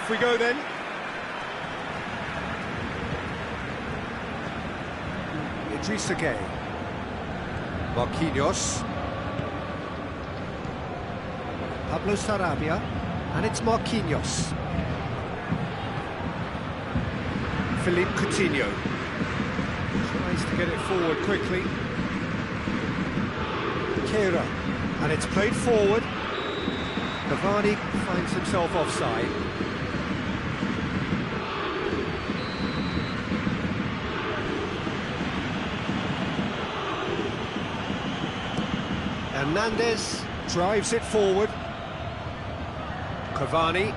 Off we go then. Idrissa Gueye. Marquinhos. Pablo Sarabia. And it's Marquinhos. Philippe Coutinho. Tries to get it forward quickly. Kehrer. And it's played forward. Cavani finds himself offside. Hernandez drives it forward. Cavani.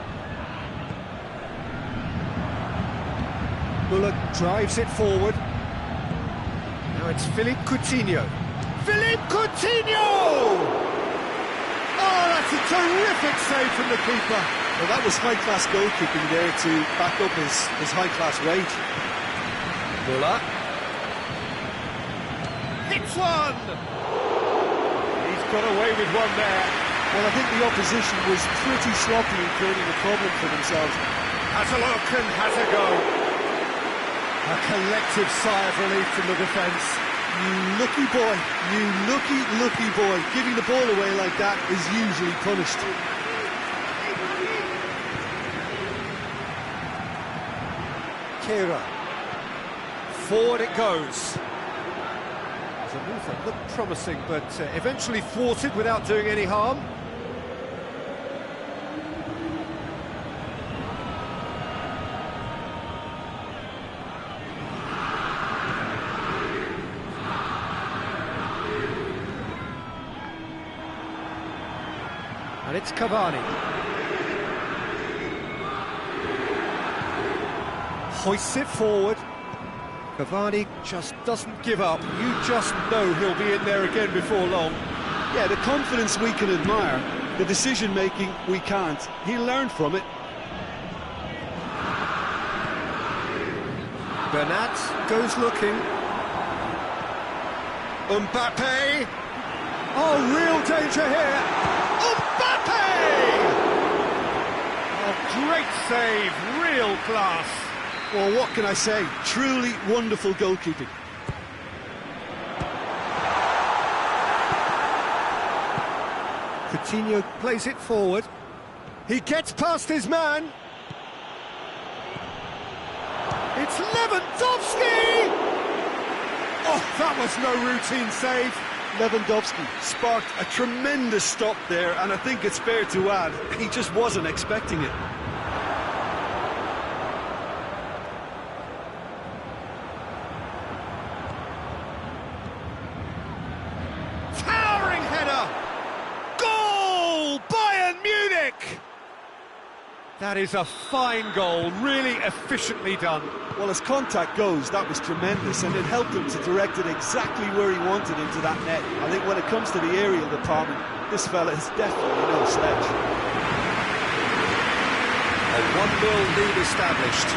Muller drives it forward. Now it's Philippe Coutinho. Philippe Coutinho! Oh, that's a terrific save from the keeper. Well, that was high-class goalkeeping there to back up his high-class rage. Muller. Hits one! He's got away with one there. Well, I think the opposition was pretty sloppy in creating a problem for themselves. Has a look and has a go. A collective sigh of relief from the defence. You lucky boy, you lucky boy. Giving the ball away like that is usually punished. Kehrer. Forward it goes. The move that looked promising, but eventually thwarted without doing any harm. And it's Cavani. Hoists it forward. Cavani just doesn't give up. You just know he'll be in there again before long. Yeah, the confidence we can admire, the decision-making we can't. He learned from it. Bernat goes looking. Mbappe! Oh, real danger here! Mbappe! Oh, great save, real class. Well, what can I say? Truly wonderful goalkeeping. Coutinho plays it forward. He gets past his man. It's Lewandowski! Oh, that was no routine save. Lewandowski sparked a tremendous stop there, and I think it's fair to add, he just wasn't expecting it. Towering header! Goal! Bayern Munich! That is a fine goal, really efficiently done. Well, as contact goes, that was tremendous, and it helped him to direct it exactly where he wanted into that net. I think when it comes to the aerial department, this fella is definitely no slouch. A 1-0 lead established.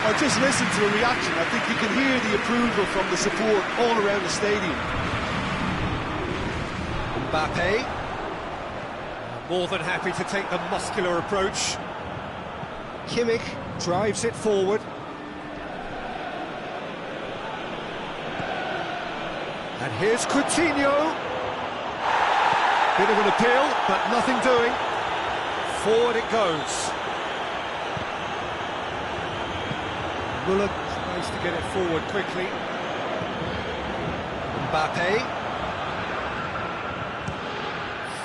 Well, just listen to the reaction. I think you can hear the approval from the support all around the stadium. Mbappe. More than happy to take the muscular approach. Kimmich drives it forward. And here's Coutinho. Bit of an appeal, but nothing doing. Forward it goes. Muller tries to get it forward quickly. Mbappe.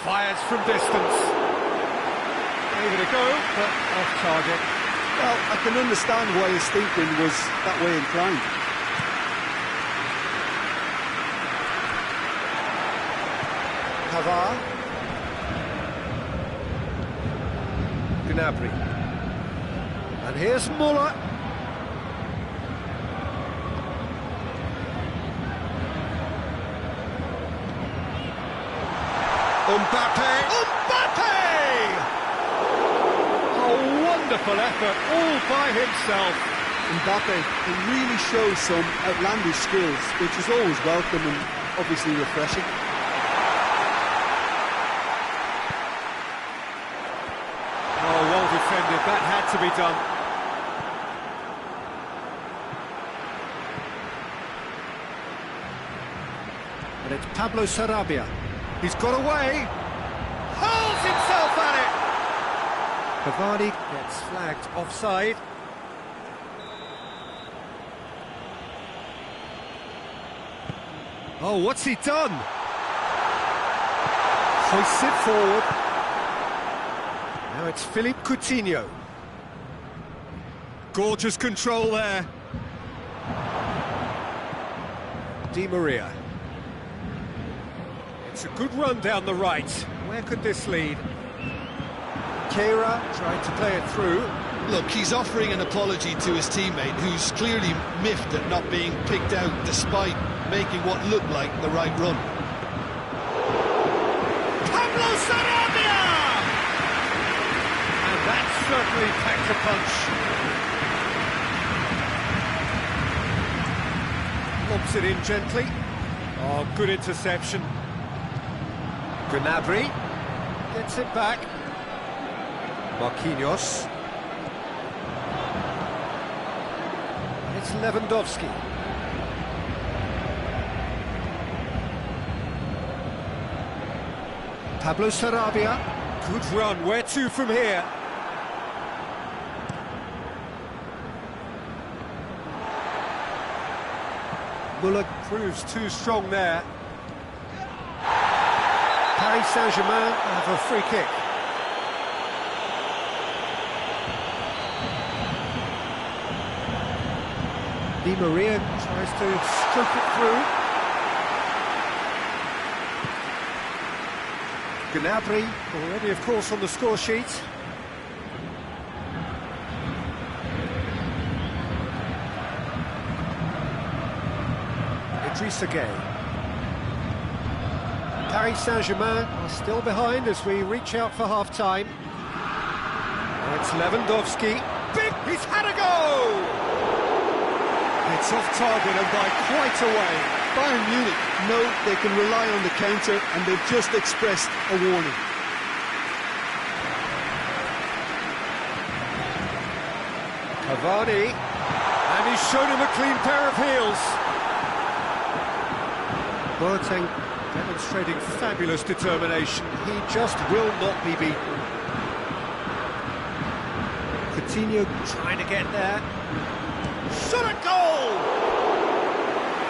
Fires from distance. Gave it a go, but off target. Well, I can understand why his thinking was that way inclined. Pavard. Gnabry. And here's Muller. Mbappe! Mbappe! A wonderful effort, all by himself. Mbappe can really show some outlandish skills, which is always welcome and obviously refreshing. Oh, well defended That had to be done. And it's Pablo Sarabia. He's got away. Hurls himself at it. Cavani gets flagged offside. Oh, what's he done? Hoists it forward. Now it's Philippe Coutinho. Gorgeous control there. Di Maria. It's a good run down the right. Where could this lead? Keira tried to play it through. Look, he's offering an apology to his teammate, who's clearly miffed at not being picked out despite making what looked like the right run. Pablo Sarabia! And that certainly packed a punch. Lobs it in gently. Oh, good interception. Gnabry gets it back. Marquinhos. It's Lewandowski. Pablo Sarabia. Good run. Where to from here? Muller proves too strong there. Paris Saint-Germain have a free kick. Di Maria tries to stroke it through. Gnabry already, of course, on the score sheet. Idrissa Gueye. Paris Saint-Germain are still behind as we reach out for half-time. It's Lewandowski. Big, he's had a go! It's off target and by quite a way. Bayern Munich know they can rely on the counter, and they've just expressed a warning. Cavani, and he's shown him a clean pair of heels. Boateng demonstrating fabulous determination. He just will not be beaten. Coutinho trying to get there. Shot a goal!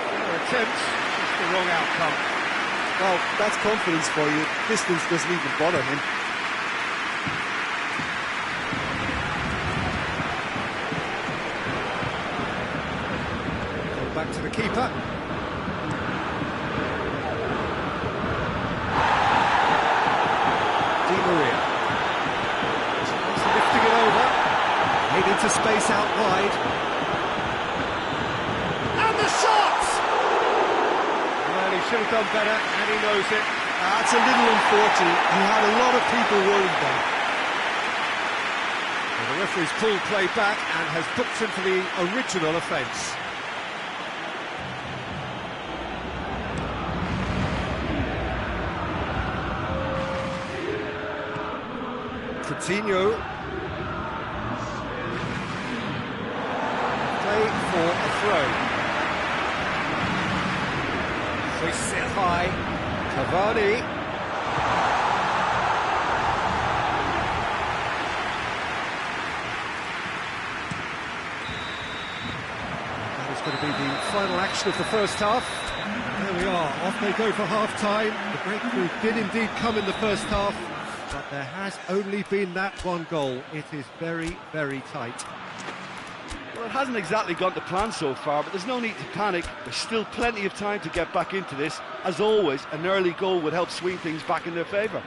Fair attempt, just the wrong outcome. Well, that's confidence for you. Distance doesn't even bother him. Go back to the keeper. Di Maria. He's lifting it over. Made into space out wide. And the shot! Well, he should have done better, and he knows it. That's a little unfortunate. He had a lot of people worried there. Well, the referee's pulled play back and has booked him for the original offence. Coutinho. Play for a throw. Hoists it high. Cavani. That is going to be the final action of the first half. There we are, off they go for half-time. The breakthrough did indeed come in the first half, but there has only been that one goal. It is very, very tight. Well, it hasn't exactly gone to plan so far, but there's no need to panic. There's still plenty of time to get back into this. As always, an early goal would help swing things back in their favour.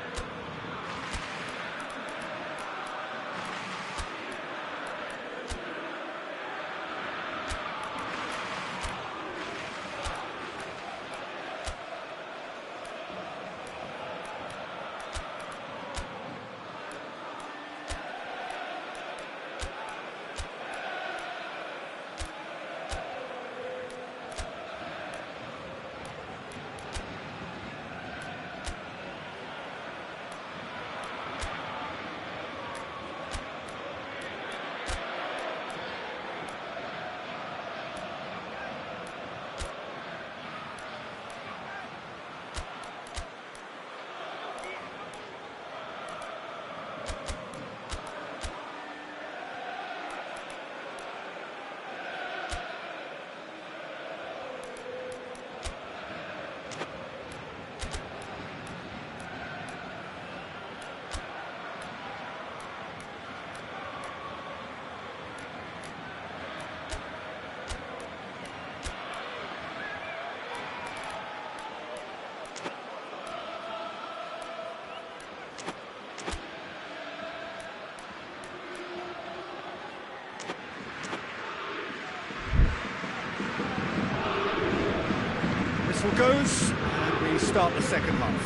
goes, and we start the second half.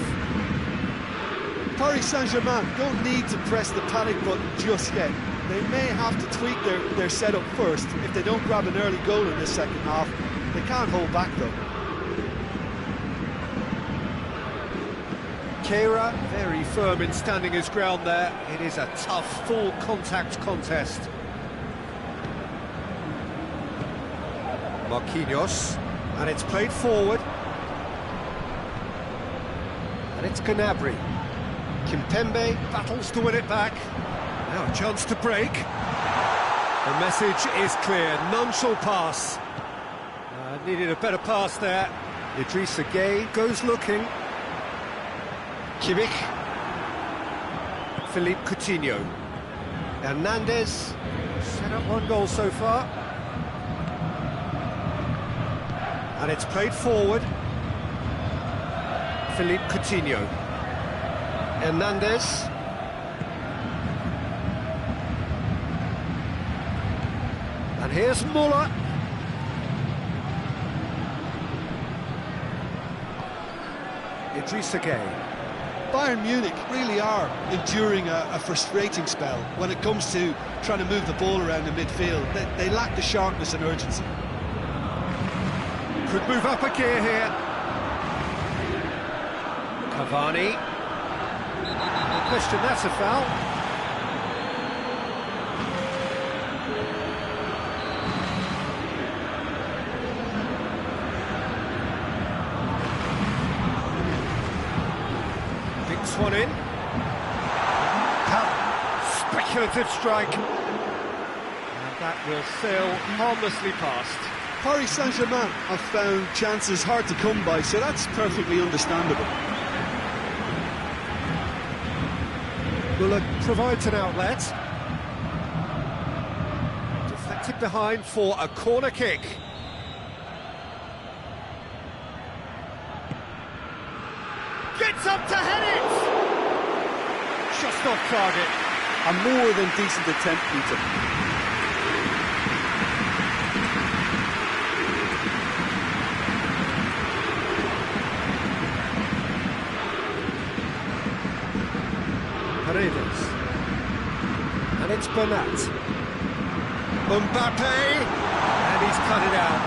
Paris Saint-Germain don't need to press the panic button just yet. They may have to tweak their setup first. If they don't grab an early goal in this second half, they can't hold back though. Kehra, very firm in standing his ground there. It is a tough, full contact contest. Marquinhos, and it's played forward. And it's Gnabry. Kimpembe battles to win it back. Now a chance to break. The message is clear, none shall pass. Needed a better pass there. Idrissa Gueye goes looking. Kimmich. Philippe Coutinho. Hernandez. Set up one goal so far. And it's played forward. Philippe Coutinho. Hernandez. And here's Muller. Idrissa Gueye. Bayern Munich really are enduring a frustrating spell when it comes to trying to move the ball around the midfield. They lack the sharpness and urgency. Could move up a gear here. Cavani. No question, that's a foul. Dinks one in. Speculative strike. And that will sail harmlessly past. Paris Saint-Germain have found chances hard to come by, so that's perfectly understandable. Muller provides an outlet. Deflected behind for a corner kick. Gets up to head it! Just off target. A more than decent attempt, Peter. Paredes. And it's Bernat. Mbappe! And he's cut it out.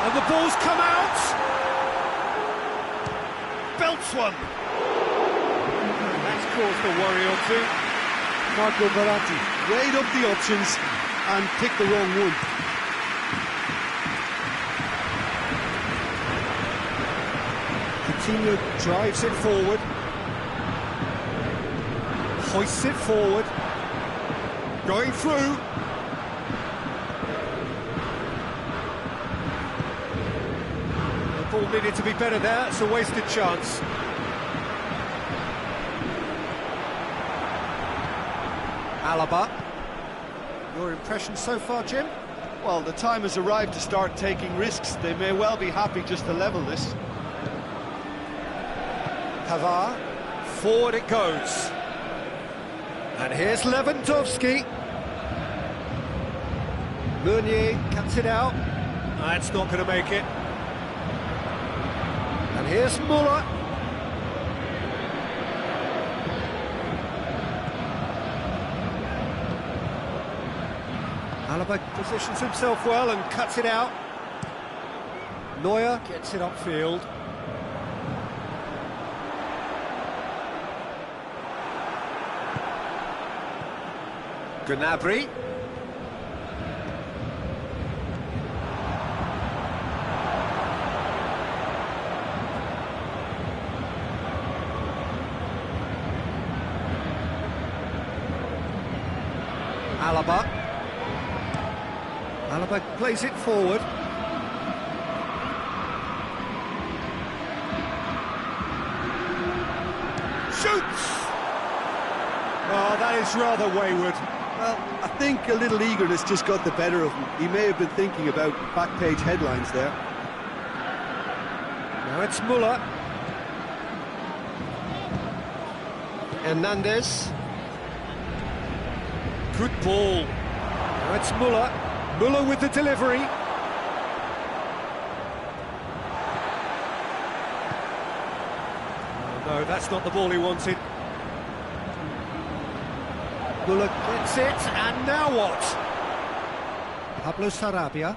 And the ball's come out! Belts one! And that's caused a worry or two. Marco Verratti weighed up the options and picked the wrong one. Coutinho drives it forward, hoists it forward, going through. The ball needed to be better there, it's a wasted chance. Alaba. Your impression so far, Jim? Well, the time has arrived to start taking risks. They may well be happy just to level this. Pavard, forward it goes. And here's Lewandowski. Meunier cuts it out. That's not going to make it. And here's Muller. Alaba positions himself well and cuts it out. Neuer gets it upfield. Gnabry. Alaba. Alaba plays it forward. Shoots! Oh, that is rather wayward. Well, I think a little eagerness just got the better of him. He may have been thinking about back-page headlines there. Now it's Muller. Hernandez. Good ball. Now it's Muller. Muller with the delivery. Oh, no, that's not the ball he wanted. Muller gets it, and now what? Pablo Sarabia.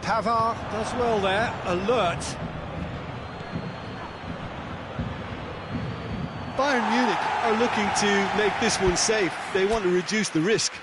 Pavard does well there, alert. Bayern Munich are looking to make this one safe. They want to reduce the risk.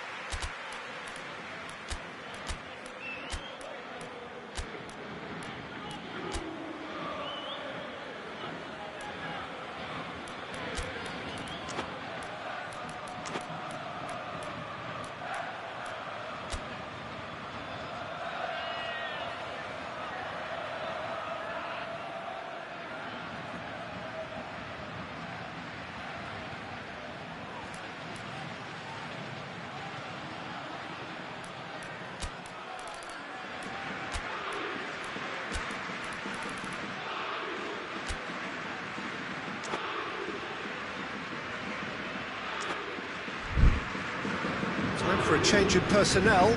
Time for a change in personnel.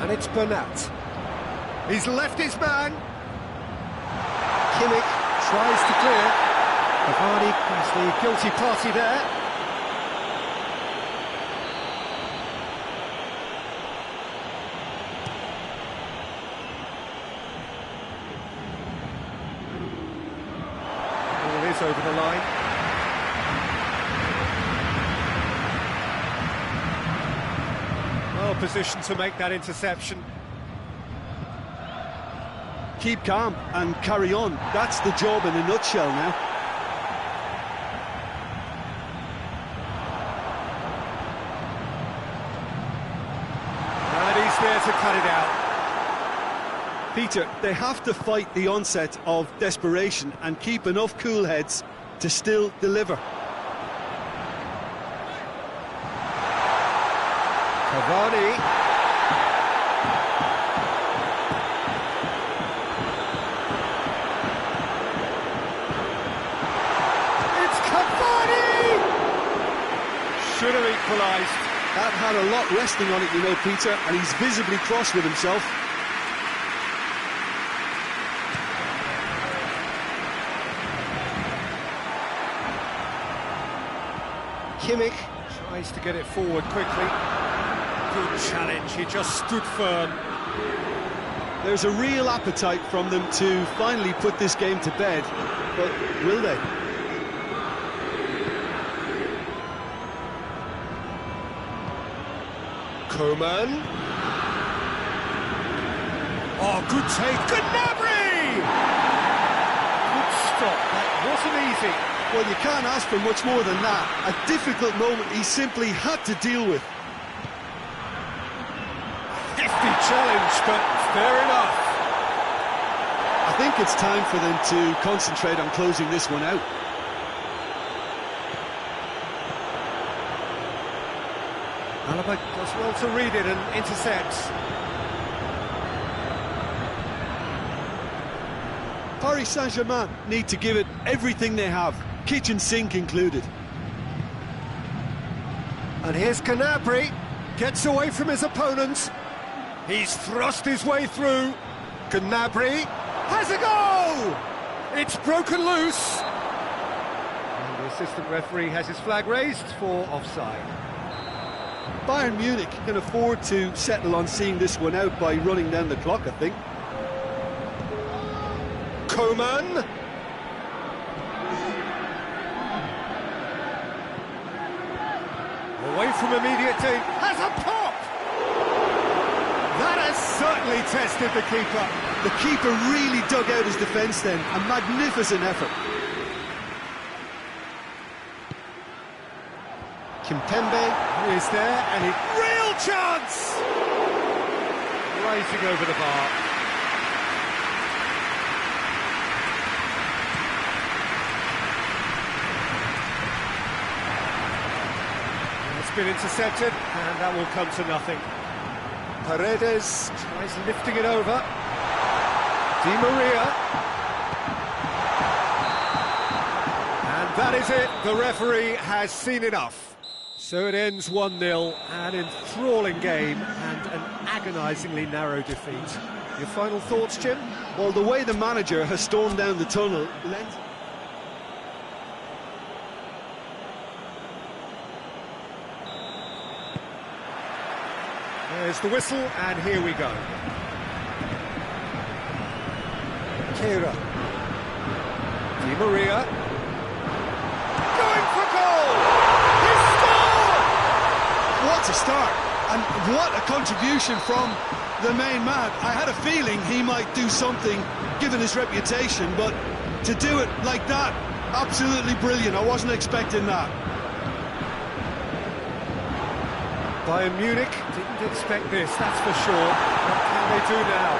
And it's Bernat. He's left his man. Kimmich tries to clear. Cavani is the guilty party there. Over the line. Well positioned to make that interception. Keep calm and carry on. That's the job in a nutshell now. And he's there to cut it out. Peter, they have to fight the onset of desperation and keep enough cool heads to still deliver. Cavani. It's Cavani! Should have equalised. That had a lot resting on it, you know, Peter, and he's visibly cross with himself. Kimmich tries to get it forward quickly. Good challenge, he just stood firm. There's a real appetite from them to finally put this game to bed, but will they? Coman. Oh, good take. Gnabry! Good stop, that wasn't easy. Well, you can't ask for much more than that. A difficult moment he simply had to deal with. Hefty challenge, but fair enough. I think it's time for them to concentrate on closing this one out. Alaba does well to read it and intercepts. Paris Saint-Germain need to give it everything they have, kitchen sink included. And here's Gnabry, gets away from his opponent. He's thrust his way through. Gnabry has a goal! It's broken loose. And the assistant referee has his flag raised for offside. Bayern Munich can afford to settle on seeing this one out by running down the clock, I think. Coman. Away from immediate danger, has a pop! That has certainly tested the keeper. The keeper really dug out his defence then, a magnificent effort. Kimpembe is there, and a real chance! Rising over the bar. It's been intercepted, and that will come to nothing. Paredes tries lifting it over. Di Maria. That is it, the referee has seen enough. So it ends 1-0, an enthralling game and an agonisingly narrow defeat. Your final thoughts, Jim? Well, the way the manager has stormed down the tunnel lends... There's the whistle, and here we go. Keira. Di Maria. Going for goal! He scored! What a start, and what a contribution from the main man. I had a feeling he might do something, given his reputation, but to do it like that, absolutely brilliant. I wasn't expecting that. Bayern Munich didn't expect this, that's for sure. What can they do now?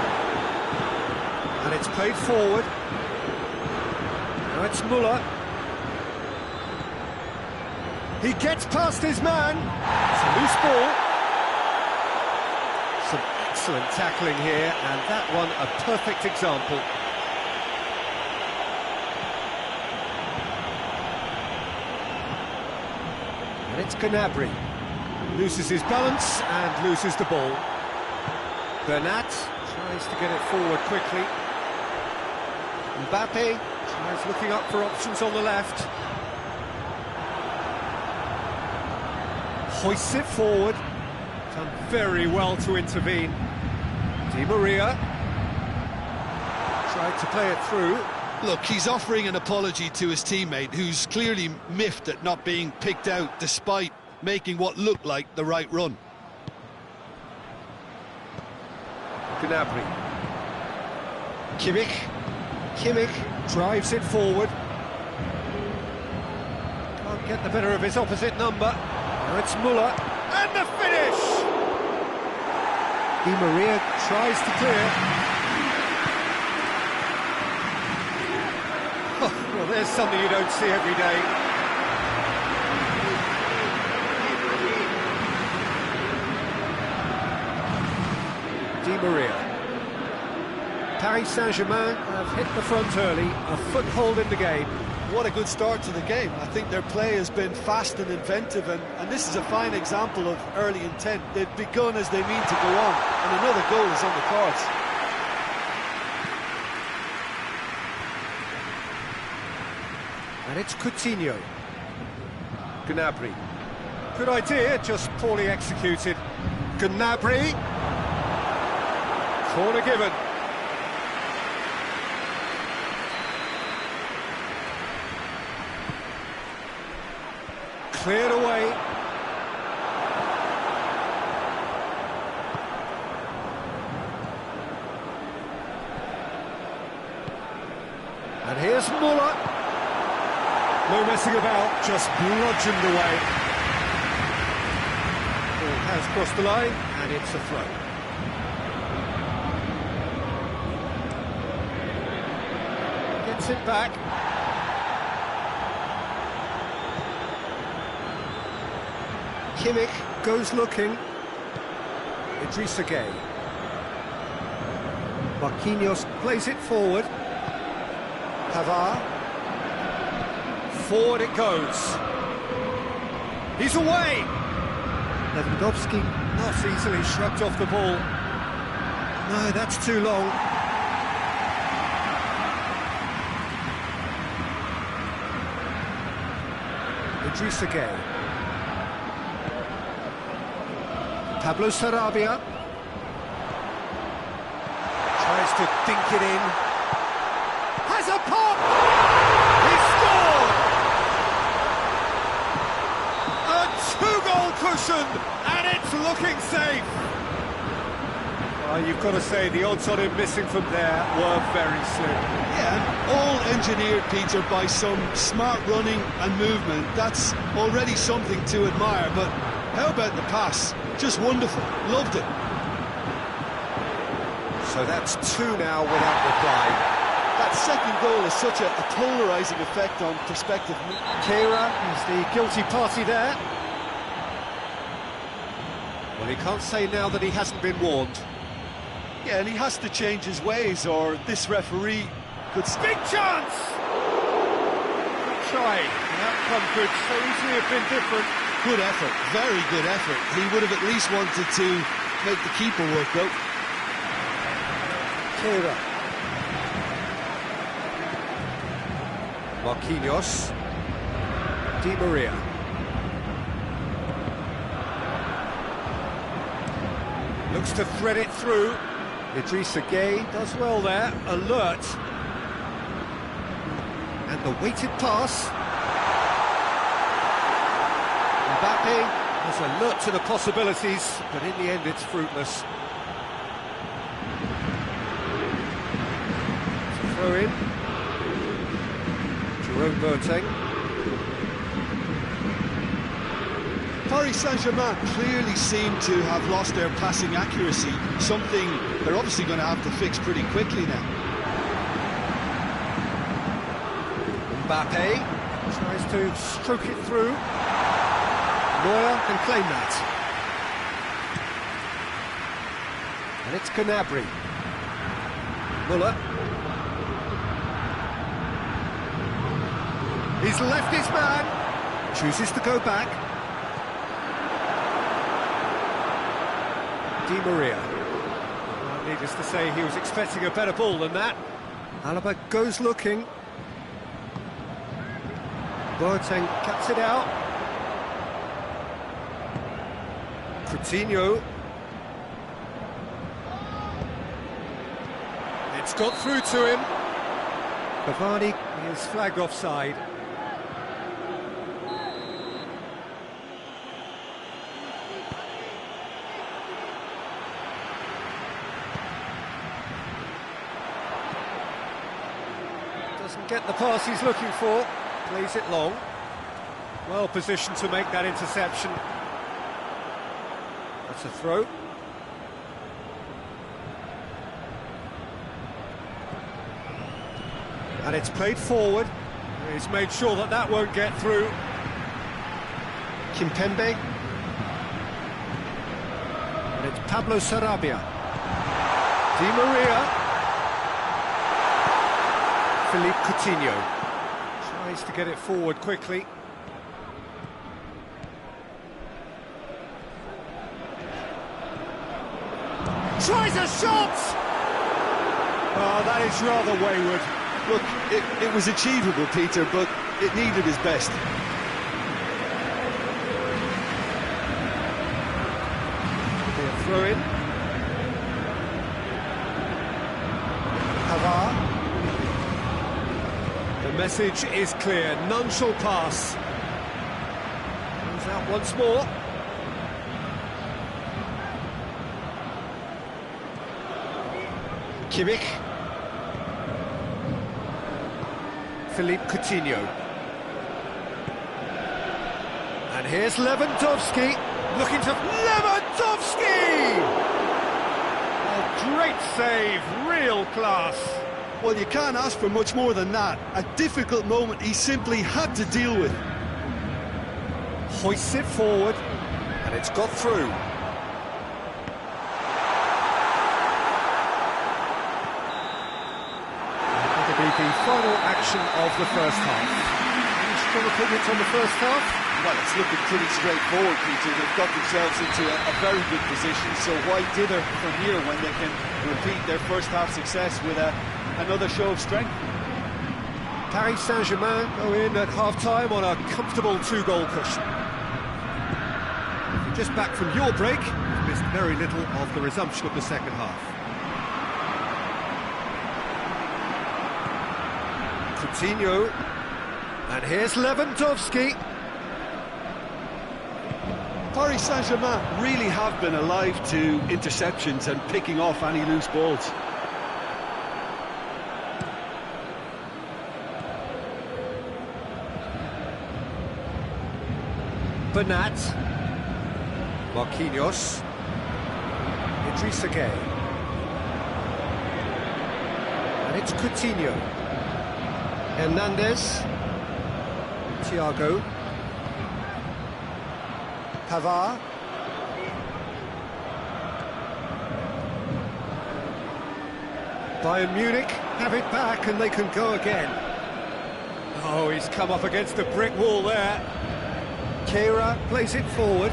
And it's played forward. Now it's Müller. He gets past his man. It's a loose ball. Some excellent tackling here, and that one a perfect example. And it's Gnabry. Loses his balance and loses the ball. Bernat tries to get it forward quickly. Mbappe tries looking up for options on the left. Hoists it forward. Done very well to intervene. Di Maria tried to play it through. Look, he's offering an apology to his teammate, who's clearly miffed at not being picked out despite making what looked like the right run. Gnabry. Kimmich drives it forward. Can't get the better of his opposite number. Now it's Müller. And the finish! Di Maria tries to clear. Oh, well, there's something you don't see every day. Di Maria. Paris Saint-Germain have hit the front early, a foothold in the game. What a good start to the game. I think their play has been fast and inventive, and this is a fine example of early intent. They've begun as they mean to go on, and another goal is on the cards. And it's Coutinho. Gnabry. Good idea, just poorly executed. Gnabry. Corner given. Cleared away. And here's Müller. No messing about, just bludgeoned away. Ball has crossed the line, and it's a throw. Gets it back. Kimmich goes looking. Idrissa Gueye. Marquinhos plays it forward. Pavard. Forward it goes. He's away! Lewandowski not easily shrugged off the ball. No, that's too long. Idrissa Gueye. Pablo Sarabia. Tries to dink it in. Has a pop! He scored! A two-goal cushion, and it's looking safe. You've got to say, the odds on him missing from there were very slim. Yeah, and all engineered, Peter, by some smart running and movement. That's already something to admire, but how about the pass? Just wonderful. Loved it. So that's two now without reply. That second goal has such a polarising effect on prospective. Keira is the guilty party there. Well, he can't say now that he hasn't been warned. Yeah, and he has to change his ways, or this referee could... Big chance! try. The outcome could so easily have been different. Good effort, very good effort. He would have at least wanted to make the keeper work though. Kira. Marquinhos. Di Maria. Looks to thread it through. Idrissa Gueye does well there, alert. And the weighted pass. Mbappe was alert to the possibilities, but in the end it's fruitless. Throw in. Jerome Boateng. Paris Saint-Germain clearly seem to have lost their passing accuracy, something they're obviously going to have to fix pretty quickly now. Mbappe tries to stroke it through. Neuer can claim that. And it's Gnabry. Muller. He's left his man. Chooses to go back. Di Maria. Well, needless to say, he was expecting a better ball than that. Alaba goes looking. Boateng cuts it out. Coutinho. It's got through to him. Cavani is flagged offside. Doesn't get the pass he's looking for. Plays it long. Well positioned to make that interception. That's a throw. And it's played forward. He's made sure that that won't get through. Kimpembe. And it's Pablo Sarabia. Di Maria. Philippe Coutinho. Tries to get it forward quickly. Tries a shot! Oh, that is rather wayward. Look, it was achievable, Peter, but it needed his best. A throw in. Pavard. The message is clear, none shall pass. Comes out once more. Kimmich. Philippe Coutinho. And here's Lewandowski, looking to... Lewandowski! A great save, real class. Well, you can't ask for much more than that. A difficult moment he simply had to deal with. Hoists it forward, and it's got through. The final action of the first half. Any strong opinions on the first half? Well, it's looking pretty straightforward, Peter. They've got themselves into a very good position, so why dither from here when they can repeat their first half success with another show of strength? Paris Saint-Germain go in at half-time on a comfortable two-goal cushion. If you're just back from your break, you've missed very little of the resumption of the second half. Coutinho, and here's Lewandowski. Paris Saint-Germain really have been alive to interceptions and picking off any loose balls. Bernat. Marquinhos. Idrissa Gueye. And it's Coutinho. Hernandez. Thiago. Pavard. Bayern Munich have it back and they can go again. Oh, he's come up against a brick wall there. Kehrer plays it forward.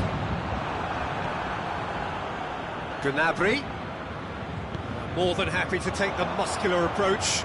Gnabry, more than happy to take the muscular approach.